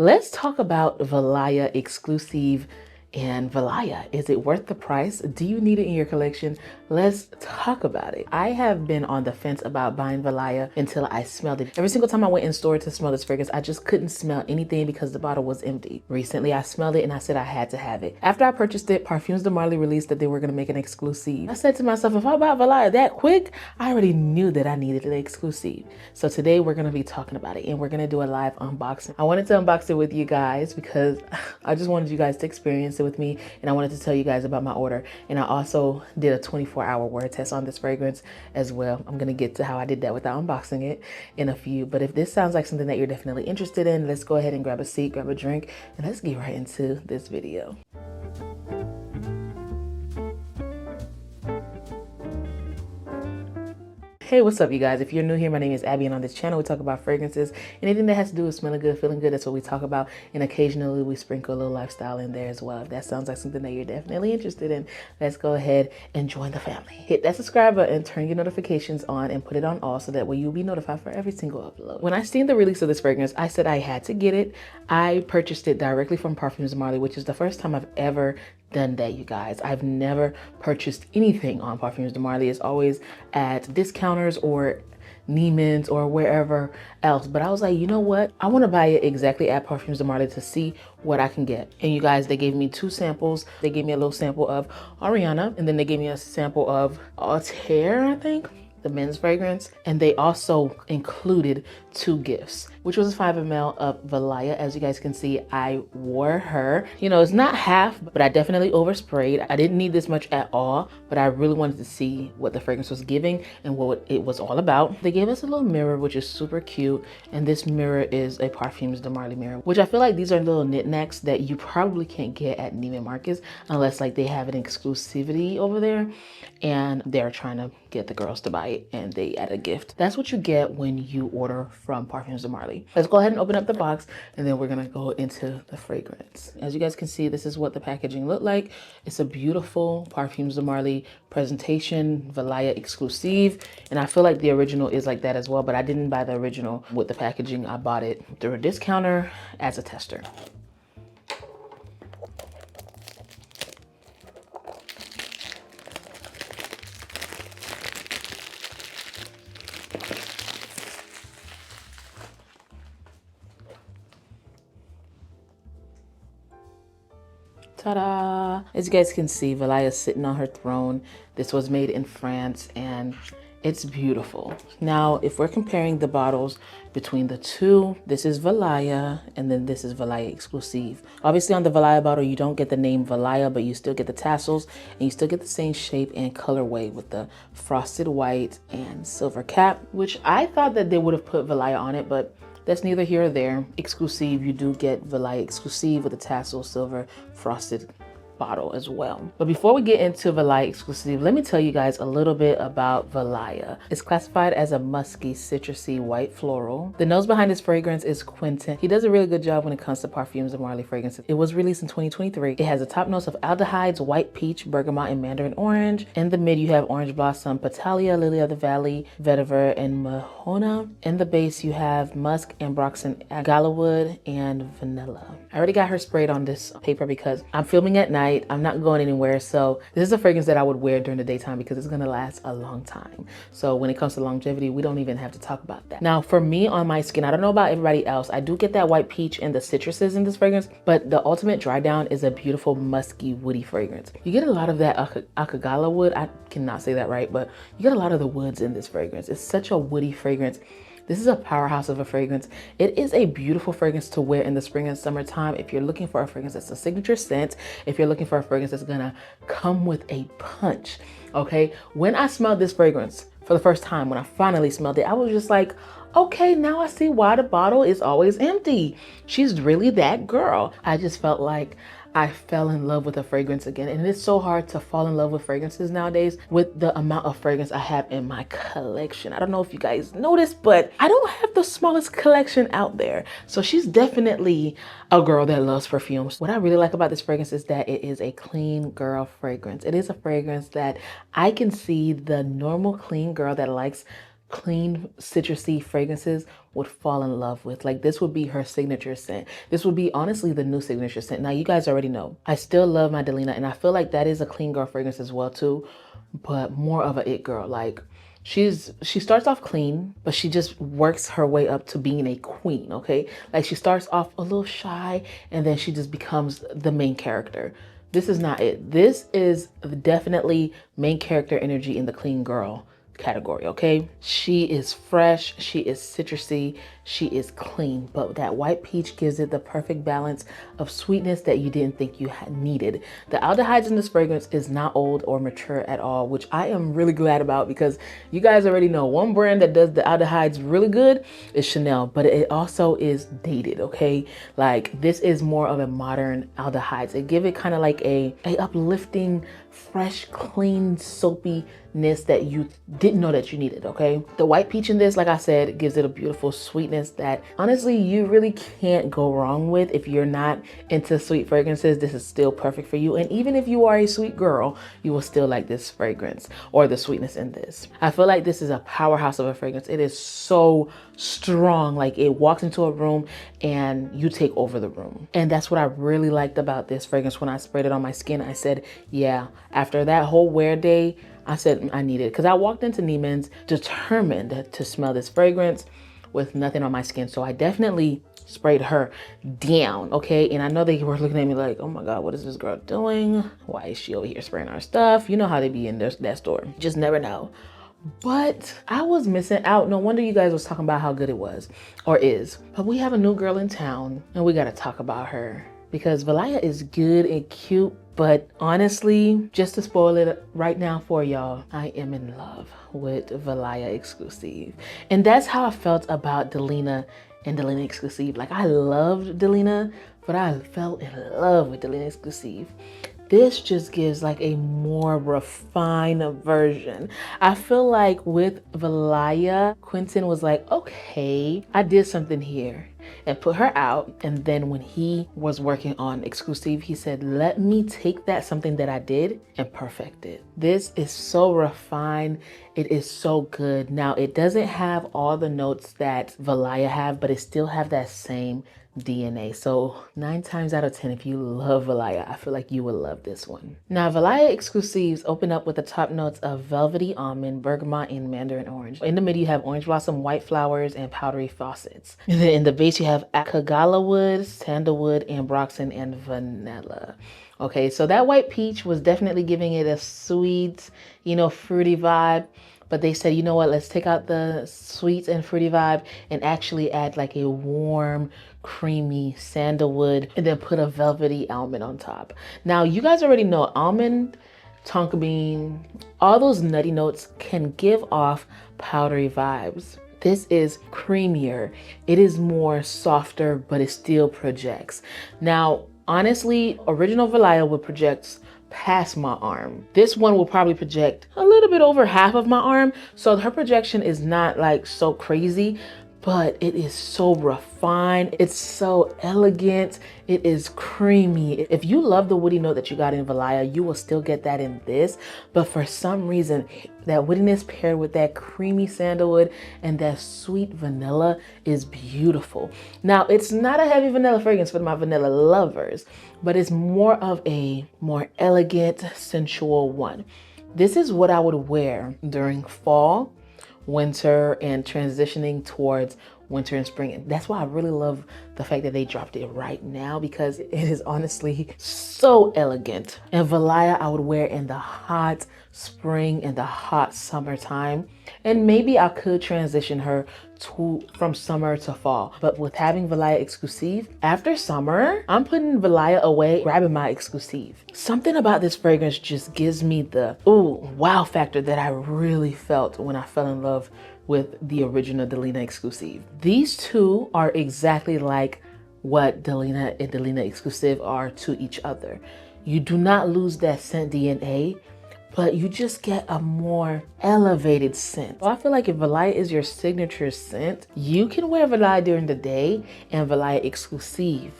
Let's talk about Valaya Exclusif and Valaya. Is it worth the price? Do you need it in your collection? Let's talk about it. I have been on the fence about buying Valaya until I smelled it. Every single time I went in store to smell this fragrance, I just couldn't smell anything because the bottle was empty. Recently, I smelled it and I said I had to have it. After I purchased it, Parfums de Marly released that they were going to make an exclusive. I said to myself, if I buy Valaya that quick, I already knew that I needed an exclusive. So today we're going to be talking about it and we're going to do a live unboxing. I wanted to unbox it with you guys because I just wanted you guys to experience it with me, and I wanted to tell you guys about my order. And I also did a 24-hour word test on this fragrance as well. I'm gonna get to how I did that without unboxing it in a few, but if this sounds like something that you're definitely interested in, let's go ahead and grab a seat, grab a drink, and let's get right into this video. Hey, what's up, you guys? If you're new here, my name is Abby, and on this channel, we talk about fragrances. Anything that has to do with smelling good, feeling good, that's what we talk about. And occasionally, we sprinkle a little lifestyle in there as well. If that sounds like something that you're definitely interested in, let's go ahead and join the family. Hit that subscribe button, turn your notifications on, and put it on all so that way you'll be notified for every single upload. When I seen the release of this fragrance, I said I had to get it. I purchased it directly from Parfums de Marly, which is the first time I've ever done that, you guys. I've never purchased anything on Parfums de Marly. It's always at discounters or Neiman's or wherever else. But I was like, you know what? I want to buy it exactly at Parfums de Marly to see what I can get. And you guys, they gave me 2 samples. They gave me a little sample of Ariana, and then they gave me a sample of Altair, I think, the men's fragrance. And they also included 2 gifts, which was a 5 ml of Valaya. As you guys can see, I wore her. You know, it's not half, but I definitely oversprayed. I didn't need this much at all, but I really wanted to see what the fragrance was giving and what it was all about. They gave us a little mirror, which is super cute. And this mirror is a Parfums de Marly mirror, which I feel like these are little knickknacks that you probably can't get at Neiman Marcus unless like they have an exclusivity over there and they're trying to get the girls to buy it and they add a gift. That's what you get when you order from Parfums de Marly. Let's go ahead and open up the box and then we're gonna go into the fragrance. As you guys can see, this is what the packaging looked like. It's a beautiful Parfums de Marly presentation, Valaya Exclusif, and I feel like the original is like that as well, but I didn't buy the original with the packaging. I bought it through a discounter as a tester. Ta-da! As you guys can see, Valaya is sitting on her throne. This was made in France and it's beautiful. Now, if we're comparing the bottles between the two, this is Valaya and then this is Valaya Exclusif. Obviously on the Valaya bottle, you don't get the name Valaya, but you still get the tassels and you still get the same shape and colorway with the frosted white and silver cap, which I thought that they would have put Valaya on it, but that's neither here or there. Exclusive, you do get Valaya Exclusive with the tassel silver frosted bottle as well. But before we get into Valaya Exclusive, let me tell you guys a little bit about Valaya. It's classified as a musky, citrusy, white floral. The nose behind this fragrance is Quentin. He does a really good job when it comes to Parfums de Marly fragrances. It was released in 2023. It has a top notes of aldehydes, white peach, bergamot, and mandarin orange. In the mid, you have orange blossom, Petalia, lily of the valley, vetiver, and mahona. In the base, you have musk, ambroxan, agalawood, and vanilla. I already got her sprayed on this paper because I'm filming at night. I'm not going anywhere. So this is a fragrance that I would wear during the daytime because it's going to last a long time. So when it comes to longevity, we don't even have to talk about that. Now, for me on my skin, I don't know about everybody else. I do get that white peach and the citruses in this fragrance, but the ultimate dry down is a beautiful musky woody fragrance. You get a lot of that akagala wood. I cannot say that right, but you get a lot of the woods in this fragrance. It's such a woody fragrance. This is a powerhouse of a fragrance. It is a beautiful fragrance to wear in the spring and summertime. If you're looking for a fragrance that's a signature scent, if you're looking for a fragrance that's gonna come with a punch, okay? When I smelled this fragrance for the first time, when I finally smelled it, I was just like, okay, now I see why the bottle is always empty. She's really that girl. I just felt like I fell in love with a fragrance again. And it's so hard to fall in love with fragrances nowadays with the amount of fragrance I have in my collection. I don't know if you guys noticed, but I don't have the smallest collection out there. So she's definitely a girl that loves perfumes. What I really like about this fragrance is that it is a clean girl fragrance. It is a fragrance that I can see the normal clean girl that likes clean citrusy fragrances would fall in love with. Like this would be her signature scent. This would be honestly the new signature scent. Now you guys already know, I still love my Delina, and I feel like that is a clean girl fragrance as well too, but more of a it girl. Like she starts off clean, but she just works her way up to being a queen, okay? Like she starts off a little shy and then she just becomes the main character. This is not it. This is definitely main character energy in the clean girl category, okay? She is fresh, she is citrusy, she is clean, but that white peach gives it the perfect balance of sweetness that you didn't think you had needed. The aldehydes in this fragrance is not old or mature at all, which I am really glad about, because you guys already know one brand that does the aldehydes really good is Chanel, but it also is dated, okay? Like this is more of a modern aldehydes. It give it kind of like a uplifting, fresh, clean, soapiness that you didn't know that you needed, okay? The white peach in this, like I said, gives it a beautiful sweetness that honestly you really can't go wrong with. If you're not into sweet fragrances, this is still perfect for you. And even if you are a sweet girl, you will still like this fragrance or the sweetness in this. I feel like this is a powerhouse of a fragrance. It is so strong. Like it walks into a room and you take over the room. And that's what I really liked about this fragrance. When I sprayed it on my skin, I said, yeah, after that whole wear day, I said I need it, because I walked into Neiman's determined to smell this fragrance with nothing on my skin. So I definitely sprayed her down, okay? And I know they were looking at me like, oh my God, what is this girl doing? Why is she over here spraying our stuff? You know how they be in that store. Just never know. But I was missing out. No wonder you guys was talking about how good it was or is. But we have a new girl in town and we got to talk about her, because Valaya is good and cute, but honestly, just to spoil it right now for y'all, I am in love with Valaya Exclusif. And that's how I felt about Delina and Delina Exclusif. Like I loved Delina, but I fell in love with Delina Exclusif. This just gives like a more refined version. I feel like with Valaya, Quentin was like, okay, I did something here, and put her out. And then when he was working on Exclusif, he said, let me take that something that I did and perfect it. This is so refined. It is so good. Now it doesn't have all the notes that Valaya have, but it still have that same DNA. So 9 times out of 10, if you love Valaya, I feel like you will love this one. Now Valaya Exclusives open up with the top notes of velvety almond, bergamot, and mandarin orange. In the middle you have orange blossom, white flowers, and powdery faucets. And then in the base you have akagala wood, sandalwood, ambroxan, and vanilla. Okay, so that white peach was definitely giving it a sweet, fruity vibe. But they said, you know what, let's take out the sweet and fruity vibe and actually add like a warm, creamy sandalwood and then put a velvety almond on top. Now, you guys already know almond, tonka bean, all those nutty notes can give off powdery vibes. This is creamier. It is more softer, but it still projects. Now, honestly, original Valaya would project past my arm. This one will probably project a little bit over half of my arm. So her projection is not like so crazy, but it is so refined. It's so elegant. It is creamy. If you love the woody note that you got in Valaya, you will still get that in this. But for some reason, that woodiness paired with that creamy sandalwood and that sweet vanilla is beautiful. Now, it's not a heavy vanilla fragrance for my vanilla lovers, but it's more of a more elegant, sensual one. This is what I would wear during fall, winter, and transitioning towards winter and spring. And that's why I really love the fact that they dropped it right now, because it is honestly so elegant. And Valaya I would wear in the hot spring and the hot summertime. And maybe I could transition her from summer to fall. But with having Valaya Exclusif, after summer, I'm putting Valaya away, grabbing my Exclusif. Something about this fragrance just gives me the wow factor that I really felt when I fell in love with the original Delina Exclusif. These two are exactly like what Delina and Delina Exclusif are to each other. You do not lose that scent DNA, but you just get a more elevated scent. So I feel like if Valaya is your signature scent, you can wear Valaya during the day and Valaya Exclusif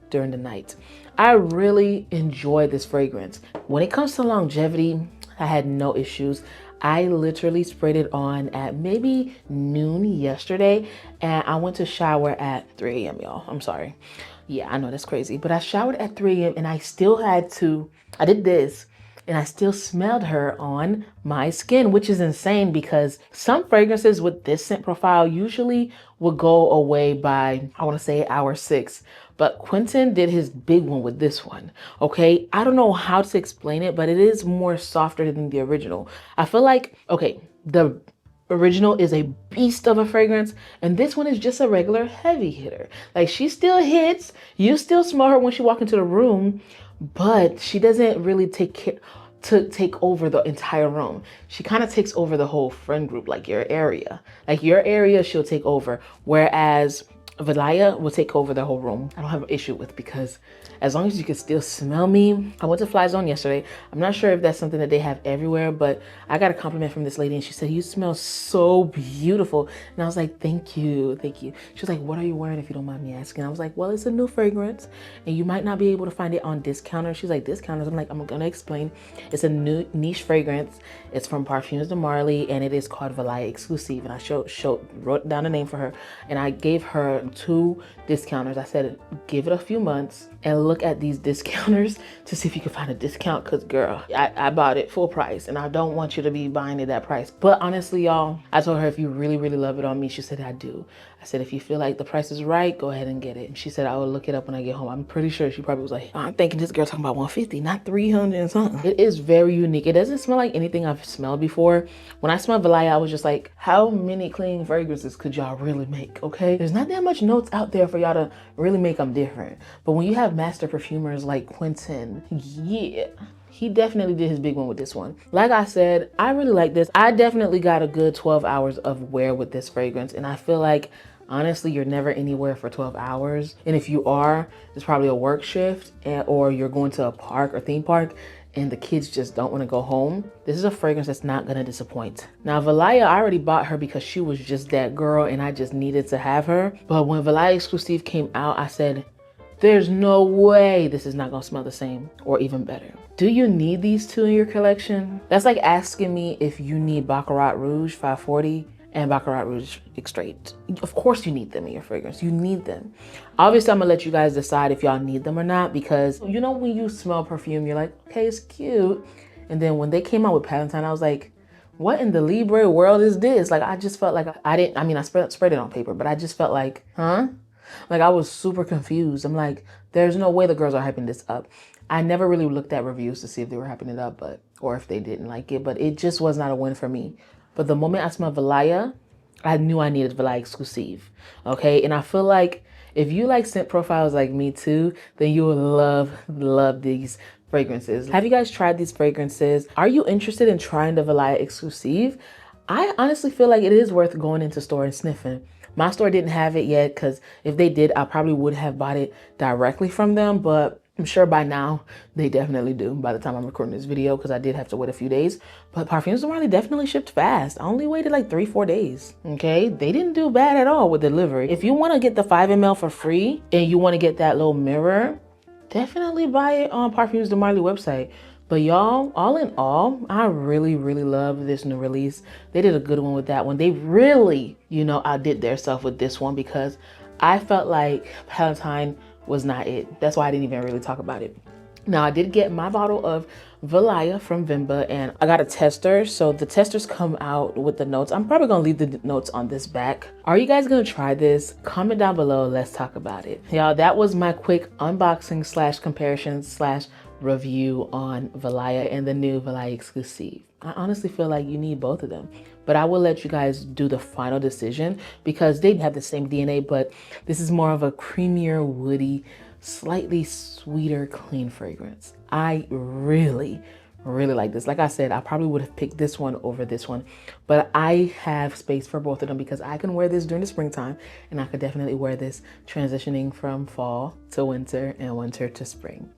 during the night. I really enjoy this fragrance. When it comes to longevity, I had no issues. I literally sprayed it on at maybe noon yesterday, and I went to shower at 3 a.m. y'all. I'm sorry. Yeah, I know that's crazy, but I showered at 3 a.m. and I still had to, I did this and I still smelled her on my skin, which is insane because some fragrances with this scent profile usually will go away by, I want to say hour 6. But Quentin did his big one with this one, okay? I don't know how to explain it, but it is more softer than the original. I feel like, okay, the original is a beast of a fragrance, and this one is just a regular heavy hitter. Like, she still hits, you still smell her when she walk into the room, but she doesn't really take over the entire room. She kind of takes over the whole friend group, like your area. Like your area, she'll take over. Whereas Valaya will take over the whole room. I don't have an issue with, because as long as you can still smell me. I went to Fly Zone yesterday. I'm not sure if that's something that they have everywhere, but I got a compliment from this lady and she said, "You smell so beautiful." And I was like, "Thank you, thank you." She was like, "What are you wearing, if you don't mind me asking?" I was like, "Well, it's a new fragrance and you might not be able to find it on discounters." She's like, "Discounters?" I'm like, "I'm gonna explain. It's a new niche fragrance. It's from Parfums de Marly and it is called Valaya Exclusif." And I wrote down the name for her and I gave her 2 discounters. I said, "Give it a few months and look at these discounters to see if you can find a discount, because girl, I bought it full price and I don't want you to be buying it that price." But honestly, y'all, I told her, "If you really, really love it on me," she said, "I do." I said, "If you feel like the price is right, go ahead and get it." And she said, "I will look it up when I get home." I'm pretty sure she probably was like, "I'm thinking this girl talking about 150, not 300 and something." It is very unique. It doesn't smell like anything I've smelled before. When I smelled Valaya, I was just like, how many clean fragrances could y'all really make? Okay, there's not that much notes out there for y'all to really make them different. But when you have master perfumers like Quentin, yeah, he definitely did his big one with this one. Like I said, I really like this. I definitely got a good 12 hours of wear with this fragrance. And I feel like, honestly, you're never anywhere for 12 hours. And if you are, it's probably a work shift or you're going to a park or theme park and the kids just don't want to go home. This is a fragrance that's not going to disappoint. Now, Valaya, I already bought her because she was just that girl and I just needed to have her. But when Valaya Exclusif came out, I said, there's no way this is not gonna smell the same or even better. Do you need these 2 in your collection? That's like asking me if you need Baccarat Rouge 540 and Baccarat Rouge Extrait. Of course you need them in your fragrance. You need them. Obviously, I'm gonna let you guys decide if y'all need them or not, because you know when you smell perfume, you're like, okay, it's cute. And then when they came out with Palatine, I was like, what in the Libre world is this? Like, I just felt like I sprayed it on paper, but I just felt like, huh? Like, I was super confused. I'm like, there's no way the girls are hyping this up. I never really looked at reviews to see if they were hyping it up, or if they didn't like it, but it just was not a win for me. But the moment I smelled Valaya, I knew I needed Valaya Exclusiv. Okay, and I feel like if you like scent profiles like me too, then you will love these fragrances. Have you guys tried these fragrances? Are you interested in trying the Valaya Exclusiv? I honestly feel like it is worth going into store and sniffing. My store didn't have it yet, because if they did, I probably would have bought it directly from them, but I'm sure by now they definitely do by the time I'm recording this video, because I did have to wait a few days. But Parfums de Marly definitely shipped fast. I only waited like 3-4 days. Okay, they didn't do bad at all with delivery. If you want to get the 5 ml for free and you want to get that little mirror, definitely buy it on Parfums de Marly website. But y'all, all in all, I really, really love this new release. They did a good one with that one. They really, outdid their stuff with this one, because I felt like Palatine was not it. That's why I didn't even really talk about it. Now, I did get my bottle of Valaya from Vimba, and I got a tester. So the testers come out with the notes. I'm probably gonna leave the notes on this back. Are you guys gonna try this? Comment down below, let's talk about it. Y'all, that was my quick unboxing / comparison / review on Valaya and the new Valaya Exclusiv. I honestly feel like you need both of them, but I will let you guys do the final decision, because they have the same DNA, but this is more of a creamier, woody, slightly sweeter, clean fragrance. I really like this. Like I said, I probably would have picked this one over this one, but I have space for both of them, because I can wear this during the springtime and I could definitely wear this transitioning from fall to winter and winter to spring.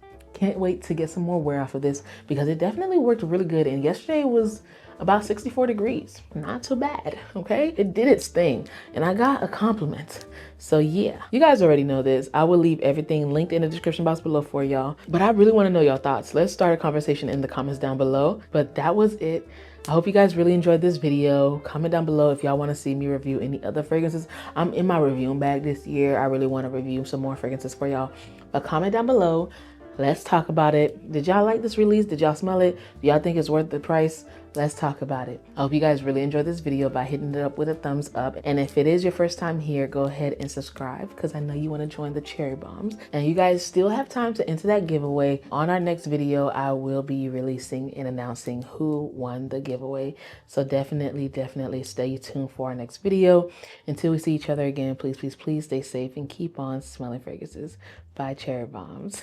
can't wait to get some more wear off of this because it definitely worked really good. And yesterday was about 64 degrees. Not too bad, okay? It did its thing and I got a compliment. So yeah, you guys already know this. I will leave everything linked in the description box below for y'all. But I really want to know y'all thoughts. Let's start a conversation in the comments down below. But that was it. I hope you guys really enjoyed this video. Comment down below if y'all want to see me review any other fragrances. I'm in my reviewing bag this year. I really want to review some more fragrances for y'all. But comment down below. Let's talk about it. Did y'all like this release? Did y'all smell it? Do y'all think it's worth the price? Let's talk about it. I hope you guys really enjoyed this video by hitting it up with a thumbs up. And if it is your first time here, go ahead and subscribe because I know you want to join the cherry bombs. And you guys still have time to enter that giveaway. On our next video, I will be releasing and announcing who won the giveaway. So definitely stay tuned for our next video. Until we see each other again, please stay safe and keep on smelling fragrances. Bye, cherry bombs.